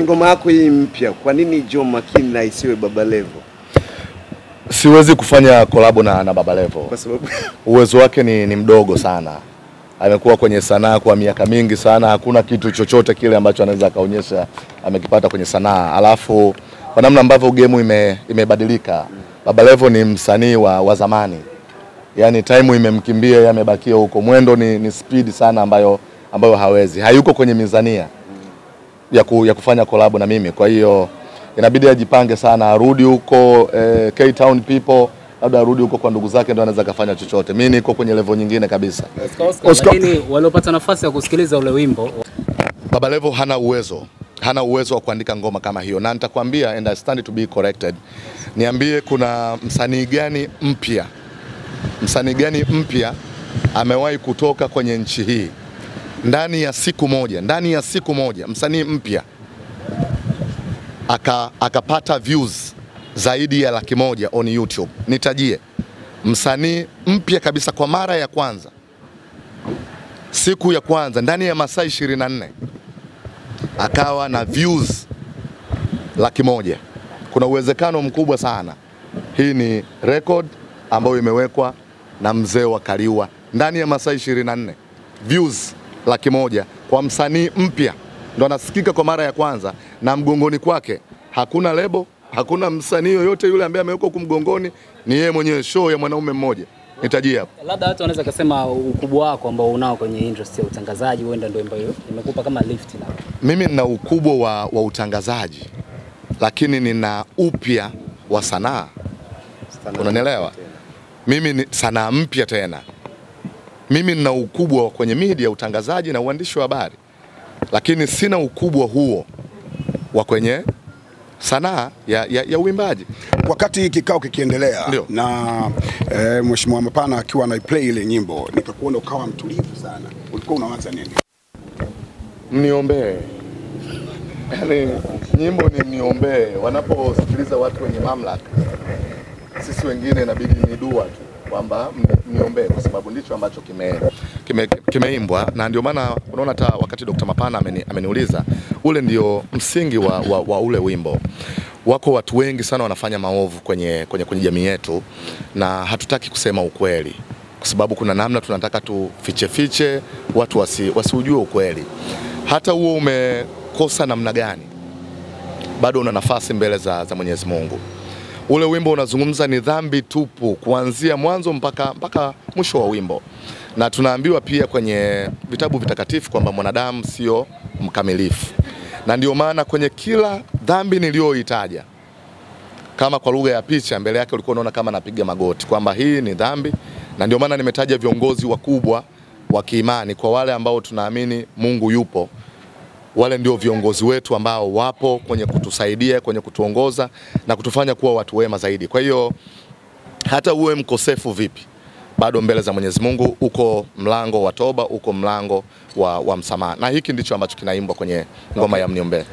ngoma yako hii mpya, kwa nini John Makini na isiwe Baba Levo? Siwezi kufanya collab na Baba Levo Kwa sababu uwezo wake ni mdogo sana. Amekuwa kwenye sanaa kwa miaka mingi sana, hakuna kitu chochote kile ambacho anaweza kaonyesha amekipata kwenye sanaa. Alafu kwa namna ambavyo game imebadilika, Baba Levo ni msanii wa zamani. Yaani time imemkimbia, yamebakia huko. Mwendo ni speed sana ambayo hawezi. Hayuko kwenye mizania ya kufanya collab na mimi. Kwa hiyo inabidi ajipange sana, arudi huko K-Town people, labda arudi huko kwa ndugu zake ndio anaweza kufanya chochote. Mimi niko kwenye level nyingine kabisa. Oscar. Lakini waliopata nafasi ya kusikiliza ule wimbo, Baba Levo hana uwezo wa kuandika ngoma kama hiyo. Na nitakwambia, and I stand to be corrected, niambie kuna msanii gani mpya amewahi kutoka kwenye nchi hii ndani ya siku moja msanii mpya akapata views zaidi ya 100,000 on YouTube. Nitajie msanii mpya kabisa kwa mara ya kwanza, siku ya kwanza ndani ya masaa 24 akawa na views 100,000. Kuna uwezekano mkubwa sana hii ni record ambayo imewekwa na mzee wa Kaliwa. Ndani ya masaa 24 views 100,000 kwa msanii mpya, ndo anasikika kwa mara ya kwanza, na mgongoni kwake hakuna lebo, hakuna msanii yoyote yule ambaye amewekwa kumgongoni, ni yeye mwenyewe, show ya mwanaume mmoja. Nitajia hapo. Labda watu wanaweza kusema ukubwa wako ambao unao kwenye industry ya utangazaji huenda ndio ambayo imekupa kama lift na. Mimi nina ukubwa wa utangazaji, lakini nina upya wa sanaa. Unanielewa? Mimi ni sanaa mpya tena. Mimi nina ukubwa kwenye media, utangazaji na uandishi wa habari, lakini sina ukubwa huo wa kwenye sanaa ya uimbaji. Wakati kikao kikiendelea na Mheshimiwa Mapana akiwa anaiplay ile nyimbo, nikakuona ukawa mtulivu sana. Ulikuwa unawaza nini? Mniombee. Yaani nyimbo ni mniombee. Wanaposikiliza watu wenye mamlaka, sisi wengine inabidi ni dua tu kwamba mniombee, kwa sababu ndicho ambacho kimeimbwa. Na ndio maana unaona hata wakati Dr. Mapana ameniuliza, ule ndio msingi wa ule wimbo. Wako watu wengi sana wanafanya maovu kwenye jamii yetu, na hatutaki kusema ukweli, kwa sababu kuna namna tunataka tufiche watu wasiujue ukweli. Hata huo umekosa namna gani, bado una nafasi mbele za Mwenyezi Mungu. Ule wimbo unazungumza ni dhambi tupu kuanzia mwanzo mpaka mwisho wa wimbo. Na tunaambiwa pia kwenye vitabu vitakatifu kwamba mwanadamu sio mkamilifu. Na ndio maana kwenye kila dhambi niliyoitaja, kama kwa lugha ya picha, mbele yake ulikuwa unaona kama napiga magoti kwamba hii ni dhambi. Na ndio maana nimetaja viongozi wakubwa wa kiimani, kwa wale ambao tunaamini Mungu yupo. Wale ndio viongozi wetu ambao wapo kwenye kutusaidia, kwenye kutuongoza na kutufanya kuwa watu wema zaidi. Kwa hiyo hata uwe mkosefu vipi, bado mbele za Mwenyezi Mungu uko mlango wa toba, uko mlango wa msamaha. Na hiki ndicho ambacho kinaimbwa kwenye ngoma ya Mniombee.